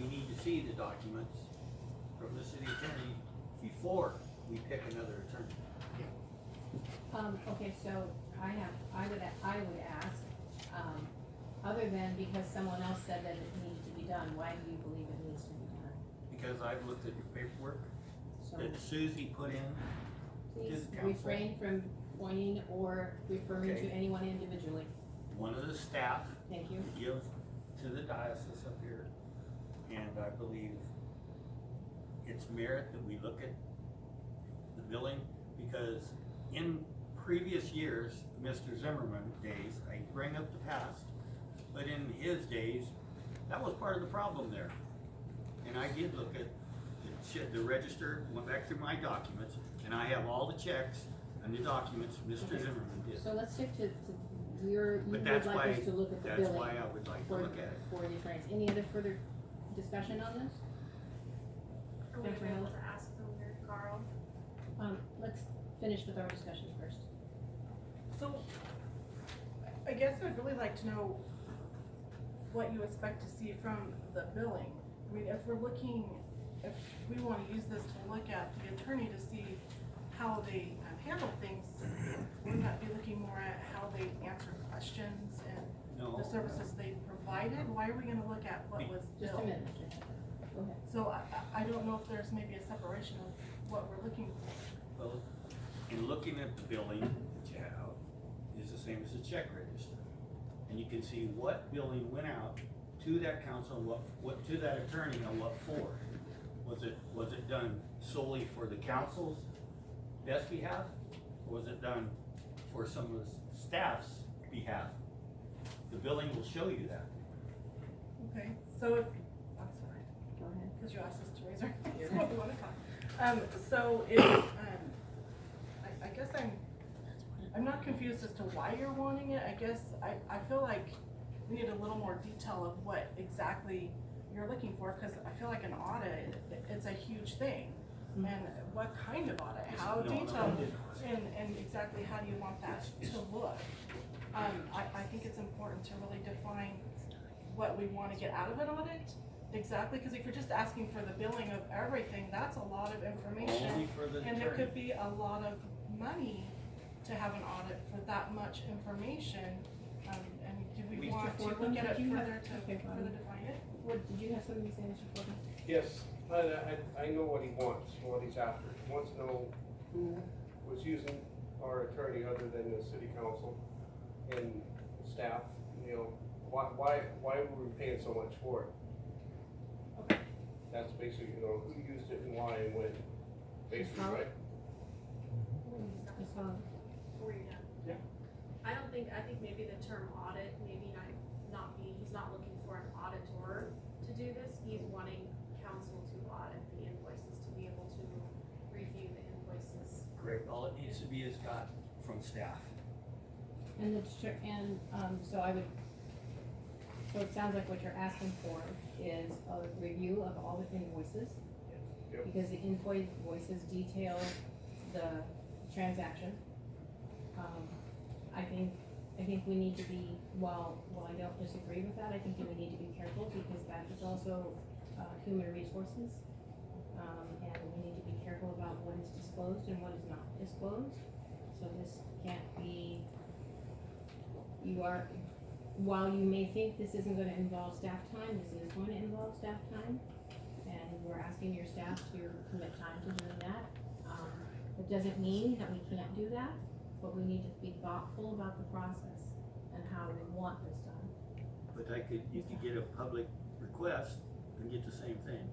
we need to see the documents from the city attorney before we pick another attorney. Okay, so I would ask, other than because someone else said that it needed to be done, why do you believe it needs to be done? Because I've looked at your paperwork So that Susie put in to please the council. refrain from pointing or referring to Okay. anyone individually. One of the staff Thank you. give to the diocese up here, and I believe it's merit that we look at the billing, because in previous years, Mr. Zimmerman days, I bring up the past, but in his days, that was part of the problem there. And I did look at the register, went back through my documents, and I have all the checks and the documents Mr. Okay. Zimmerman did. So let's stick to you But would that's like why, us to look at the that's billing why I would like to for, look at it. for the attorneys. Any other further discussion on this? Are we Councilor able Hill? to ask them here, Carl? Let's finish with our discussions first. So, I guess I'd really like to know what you expect to see from the billing. I mean, if we wanna use this to look at the attorney to see how they handle things, wouldn't that be looking more at how they answer questions and No. the services they provided? Why are we gonna look at what was Just a billed? minute, Mr. Shepherd. Go ahead. So I don't know if there's maybe a separation of what we're looking for. Well, in looking at the billing that you have, is the same as the check register. And you can see what billing went out to that council, and what to that attorney, and what for. Was it done solely for the council's best behalf? Or was it done for some of the staff's behalf? The billing will show you that. Okay, so if, I'm sorry. Go ahead. Because you asked us to raise our hands when we want to talk. So if, I guess I'm not confused as to why you're wanting it. I guess I feel like we need a little more detail of what exactly you're looking for, because I feel like an audit, it's a huge thing. Mhm. And what kind of audit, how No, detailed, no. and exactly how do you want that to look? I think it's important to really define what we want to get out of an audit. Exactly, because if you're just asking for the billing of everything, that's a lot of information. Only for the And it attorney. could be a lot of money to have an audit for that much information. And do we Mr. want to Fortman, look at it did you have- further to okay, fine. further define it? What, did you have something to say, Mr. Fortman? Yes, I know what he wants, what he's after. He wants to know who was using our attorney other than the city council and staff, you know, why were we paying so much for it? Okay. That's basically, you know, who used it and why and when, basically, How- right? Ms. Holland? Were you done? Yeah. I think maybe the term audit, maybe not be, he's not looking for an auditor to do this, he's wanting council to audit the invoices, to be able to review the invoices. Correct, all it needs to be is got from staff. And so I would, so it sounds like what you're asking for is a review of all the invoices. Yep. Because the invoices detail the transaction. I think we need to be, while I don't disagree with that, I think that we need to be careful, because that is also, human resources. And we need to be careful about what is disclosed and what is not disclosed. So this can't be, while you may think this isn't gonna involve staff time, this is going to involve staff time. And we're asking your staff to commit time to doing that. It doesn't mean that we can't do that, but we need to be thoughtful about the process and how we want this done. But you could get a public request and get the same thing.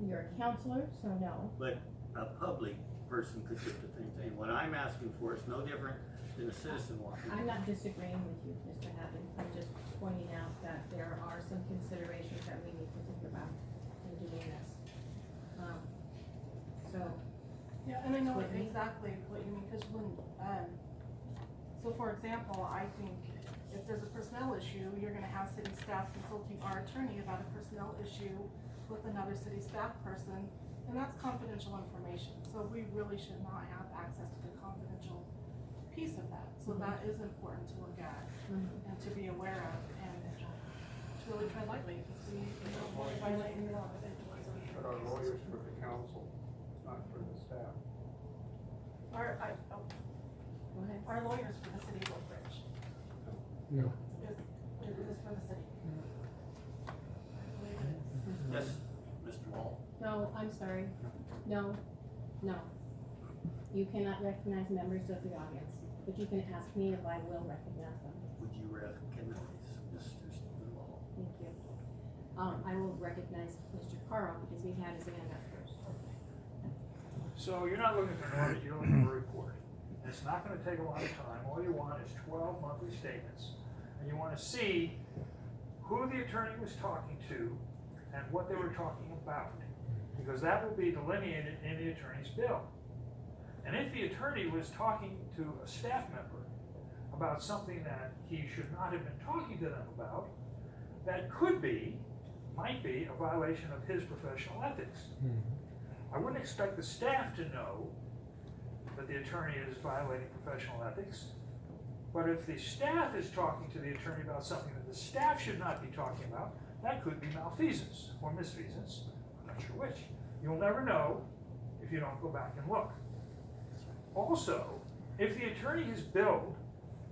You're a counselor, so no. But a public person could get the same thing. What I'm asking for is no different than a citizen walking. I'm not disagreeing with you, Mr. Haddon. I'm just pointing out that there are some considerations that we need to think about in doing this. So, Yeah, and I know Whitney? exactly what you mean, because when, so for example, I think if there's a personnel issue, you're gonna have city staff consulting our attorney about a personnel issue with another city staff person, and that's confidential information, so we really should not have access to the confidential piece of that. So that is important to look at and to be aware of, and to really tread lightly, because we don't want to violate any law. But our lawyers for the council, not for the staff. Go ahead. Our lawyers for the city of Oakridge. No. It is for the city. I believe it is. Yes, Mr. Wall? No, I'm sorry. No. You cannot recognize members of the audience, but you can ask me if I will recognize them. Would you recognize Mr. Stephen Wall? Thank you. I will recognize Mr. Carl because he had his hand up first. So you're not looking for an audit, you're looking for a report. And it's not gonna take a lot of time, all you want is 12 monthly statements. And you wanna see who the attorney was talking to and what they were talking about. Because that will be delineated in the attorney's bill. And if the attorney was talking to a staff member about something that he should not have been talking to them about, that might be a violation of his professional ethics. I wouldn't expect the staff to know that the attorney is violating professional ethics, but if the staff is talking to the attorney about something that the staff should not be talking about, that could be malfeasance or misfeasance, I'm not sure which. You'll never know if you don't go back and look. Also, if the attorney is billed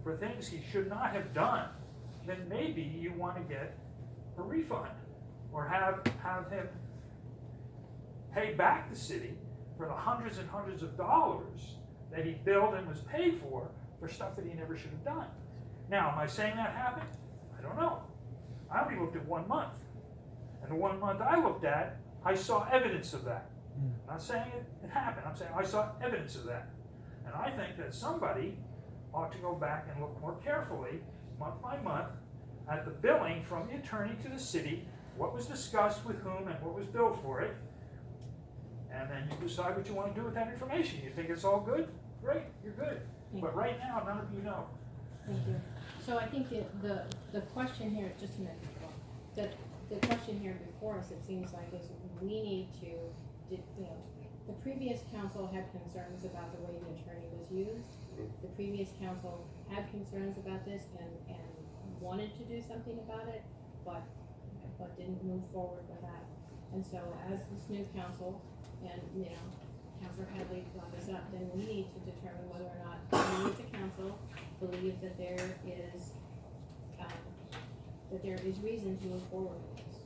for things he should not have done, then maybe you want to get a refund or have him pay back the city for the hundreds and hundreds of dollars that he billed and was paid for stuff that he never should have done. Now, am I saying that happened? I don't know. I only looked at 1 month. And the 1 month I looked at, I saw evidence of that. I'm not saying it happened, I'm saying I saw evidence of that. And I think that somebody ought to go back and look more carefully, month by month, at the billing from the attorney to the city, what was discussed with whom and what was billed for it. And then you decide what you want to do with that information. You think it's all good? Great, you're good. But right now, none of you know. Thank you. So I think the question here, just a minute, the question here before us, it seems like, is we need to, the previous council had concerns about the way the attorney was used. The previous council had concerns about this and wanted to do something about it, but didn't move forward with that. And so as this new council, and Councilor Hadley brought this up, then we need to determine whether or not we as a council believe that there is reason to move forward with this.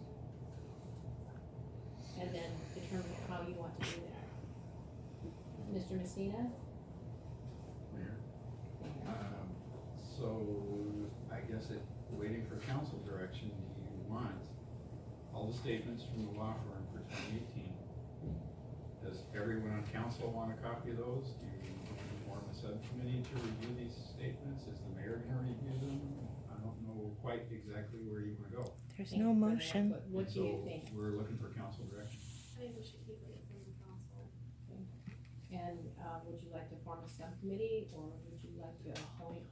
And then determine how you want to do that. Mr. Messina? So I guess waiting for council direction, do you want all the statements from the law firm for 2018? Does everyone on council want a copy of those? Do you form a subcommittee to review these statements? Is the mayor gonna review them? I don't know quite exactly where you wanna go. There's no motion. What do you think? We're looking for council direction. I think we should keep it from the council. And, would you like to form a subcommittee, or would you like to appoint,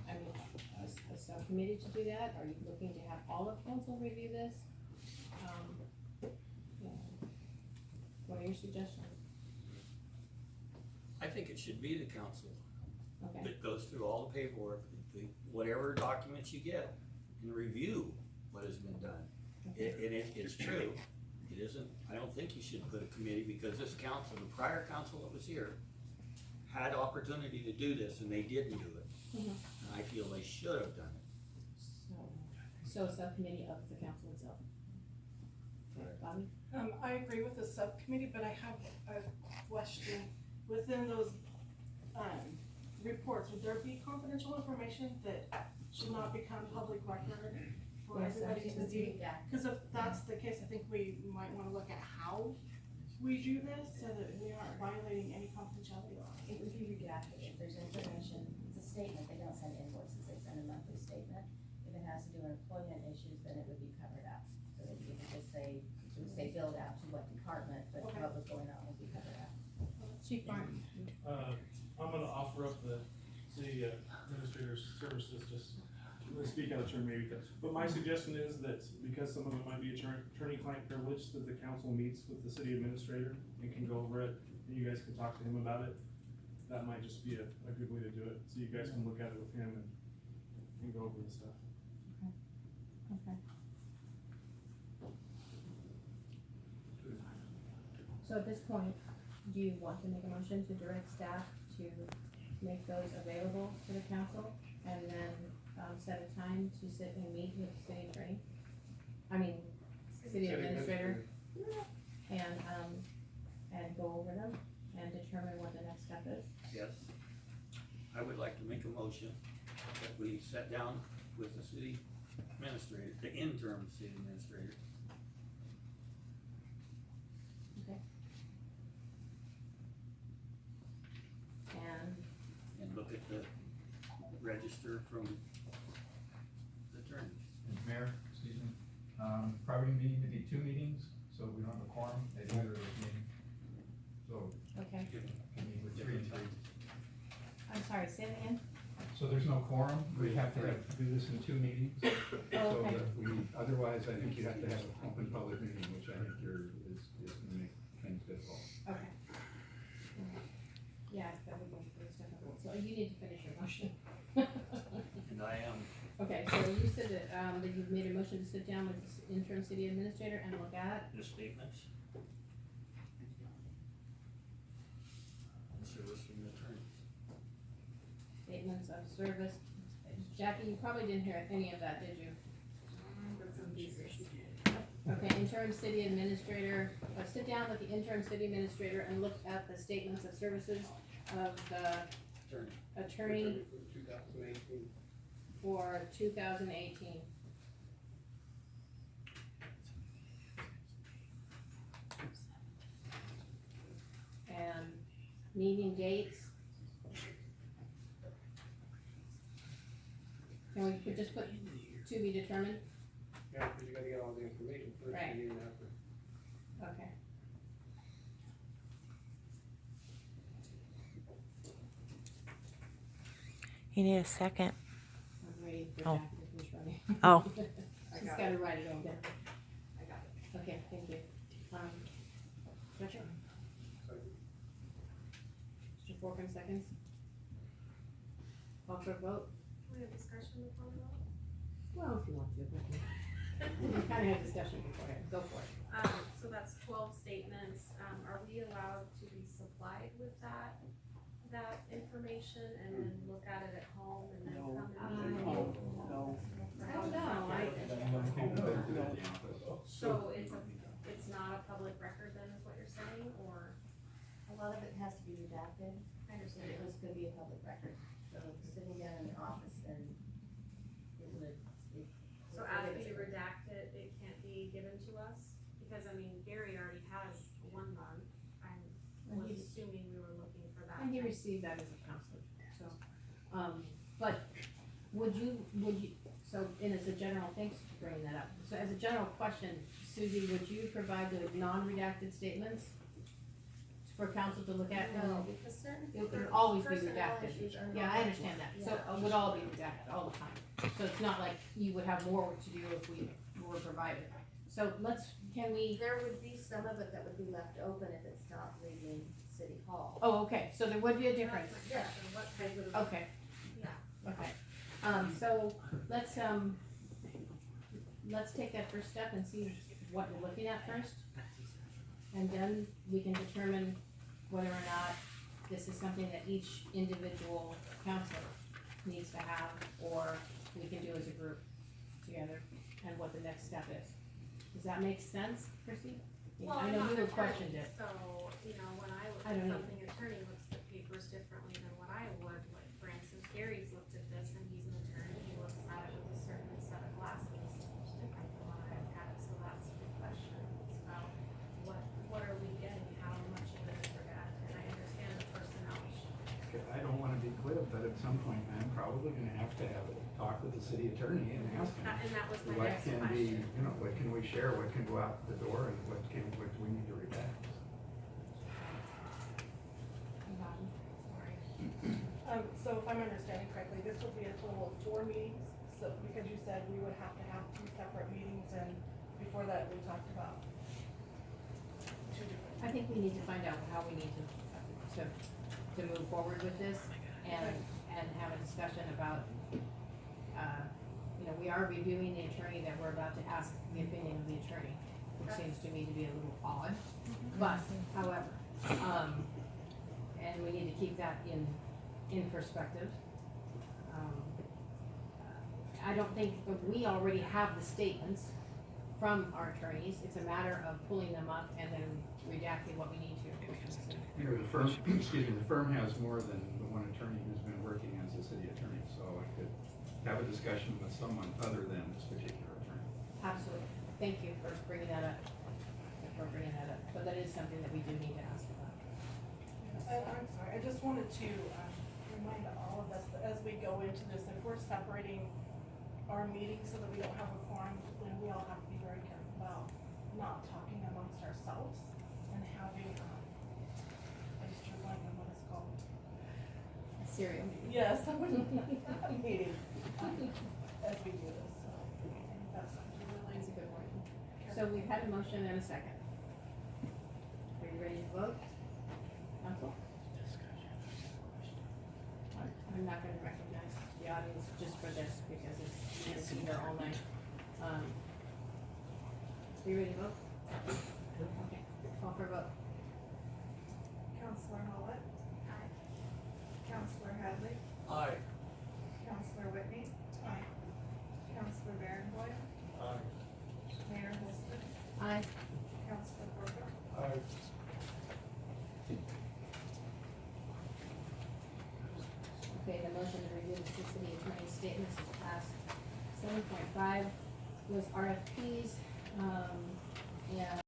a subcommittee to do that? Are you looking to have all of council review this? What are your suggestions? I think it should be the council Okay, that goes through all the paperwork, whatever documents you get, and review what has been done. It's true, it isn't, I don't think you should put a committee, because this council, the prior council that was here, had opportunity to do this, and they didn't do it. Mhm. And I feel they should have done it. so a subcommittee of the council itself. Okay, Bobby? I agree with the subcommittee, but I have a question. Within those, reports, would there be confidential information that should not become public record for Yes, everybody to see? yeah. Cause if that's the case, I think we might wanna look at how we do this, so that we aren't violating any confidentiality law. It would be redacted. If there's information, it's a statement, they don't send invoices, they send a monthly statement. If it has to do with employment issues, then it would be covered up. So it would just say, it would say billed out to what department, but Okay. what was going on would be covered up. Chief Martin? I'm gonna offer up the city administrator's services, just to speak out of turn maybe. But my suggestion is that because some of it might be attorney-client privilege, that the council meets with the city administrator and can go over it, and you guys can talk to him about it. That might just be a good way to do it, so you guys can look at it with him and go over the stuff. Okay. So at this point, do you want to make a motion to direct staff to make those available to the council? And then, set a time to sit and meet with the city attorney? I mean, city administrator, and go over them and determine what the next step is? Yes. I would like to make a motion that we sit down with the city administrator, the interim city administrator. Okay. And, And look at the register from the attorney. Mayor, excuse me, probably need to be 2 meetings, so we don't have a quorum at either of those meetings. So, okay, we meet with 3 and 3. I'm sorry, say it again? So there's no quorum, we have to do this in 2 meetings. Oh, So okay. that we, otherwise, I think you have to have an open public meeting, which I think is gonna make things difficult. Okay. Yeah, that would be difficult, so you need to finish your motion. And I am, Okay, so you said that you've made a motion to sit down with the interim city administrator and look at, the statements. And service from the attorney. statements of service. Jackie, you probably didn't hear any of that, did you? Okay, interim city administrator, sit down with the interim city administrator and look at the statements of services of the attorney For 2018. for 2018. And meeting dates. Can we just put to be determined? Yeah, because you gotta get all the information first, Right. and then after. Okay. You need a second. I'm waiting for Oh. Jack to finish running. Oh. She's gotta write it all down. I got it. Okay, thank you. Gretchen? Mr. Forkin seconds. Call for a vote? We have discussion before we vote? Well, if you want to, but we kinda had discussion beforehand. Go for it. So that's 12 statements, are we allowed to be supplied with that information and then look at it at home and then come and? No. I don't know, So it's not a public record then, is what you're saying, or? A lot of it has to be redacted, I and understand. it was gonna be a public record, so sitting down in the office, then it would, So as we redact it, it can't be given to us? Because, I mean, Gary already has 1 month, I And was he's- assuming we were looking for that. And he received that as a counselor, so, but would you, so, and as a general, thanks for bringing that up. So as a general question, Suzie, would you provide the non-redacted statements for council to look at? no, because certain. It would always be personnel redacted. issues are Yeah, not- I understand that, so it would all be redacted all the time. So it's not like you would have more work to do if we were provided. So can we, There would be some of it that would be left open if it's not leaving City Hall. oh, okay, so there would be a difference. That's my question, what type of, Okay, yeah. okay. So let's take that first step and see what we're looking at first. And then we can determine whether or not this is something that each individual counselor needs to have, or we can do as a group together, and what the next step is. Does that make sense, Chrissy? Well, I I'm know not you an have questioned attorney, it. so, when I look I at don't know. something, attorney looks at papers differently than what I would, like, for instance, Gary's looked at this and he's an attorney, he looks at it with a certain set of glasses, it's different than what I look at it, so that's the question, it's about what are we getting, how much of it is redacted, and I understand the personnel issue. I don't wanna be glib, but at some point, I'm probably gonna have to have a talk with the city attorney and ask him. And that was my What next can be, question. what can we share, what can go out the door, and what do we need to redact? So if I'm understanding correctly, this will be a total of 4 meetings, so, because you said we would have to have 2 separate meetings, and before that, we talked about 2 different. I think we need to find out how we need to move forward with this and have a discussion about, we are reviewing the attorney that we're about to ask the opinion of the attorney. which seems to me to be a little odd, but however, and we need to keep that in perspective. I don't think that we already have the statements from our attorneys, it's a matter of pulling them up and then redacting what we need to. You know, the firm, excuse me, the firm has more than the one attorney who's been working as a city attorney, so I could have a discussion with someone other than this particular attorney. Absolutely, thank you for bringing that up, but that is something that we do need to ask about. I'm sorry, I just wanted to, remind all of us that as we go into this, if we're separating our meetings so that we don't have a quorum, then we all have to be very careful about not talking amongst ourselves and having, I just drew blank on what it's called. Serial meeting. Yes, meeting, as we do this, so I think that's something really. That's a good point. So we've had a motion and a second. Are you ready to vote? Council? I'm not gonna recognize the audience just for this because it's, you can be here all night. Are you ready to vote? Okay, call for a vote. Counselor Mullet? Aye. Counselor Hadley? Aye. Counselor Whitney? Aye. Counselor Barenboim? Aye. Mayor Holston? Aye. Counselor Borgo? Aye. Okay, the motion to review the city attorney's statements is passed. 7.5 was RFPs, and